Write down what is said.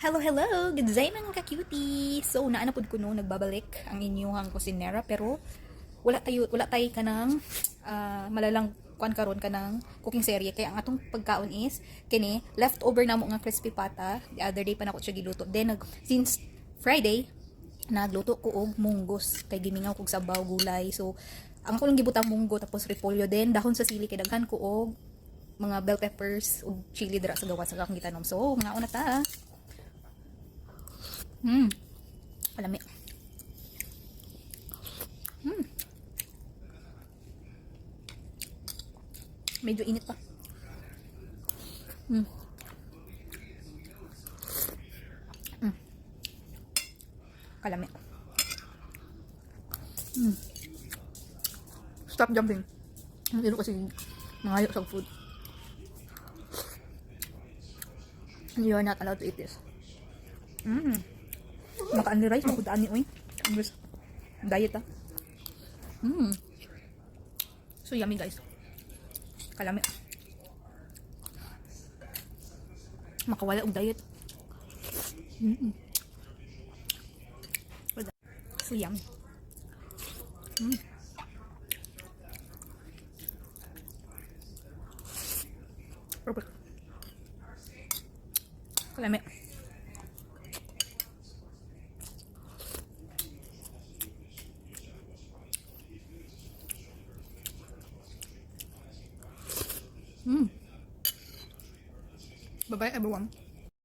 Hello, hello! Good day mga ka-cutie! So, naanapod ko no, nagbabalik ang inyong kusinera, pero wala tayo ka ng malalang kuan karon ka ng cooking serye. Kaya ang atong pagkaon is, kini, leftover na mo nga crispy pata. The other day pa na ko siya giluto. Then, since Friday, nagluto ko og munggos. Kay gimingaw kog sabaw, gulay. So, ang ako lang gibutang munggo, tapos repolyo. Then, dahon sa sili, kay daghan ko og mga bell peppers ug chili dira sa gawas sa akong gitanom. So, mga una ta. Palami. Medyo init pa. Kalami. Stop jumping. Hindi ko kasi nangayo sa food. You are not allowed to eat this. Maka-only rice, makudaan ni oy. Diet ah. So yummy guys. Kalami. Makawala og diet. So yummy. Perfect. Kalami. Bye bye everyone.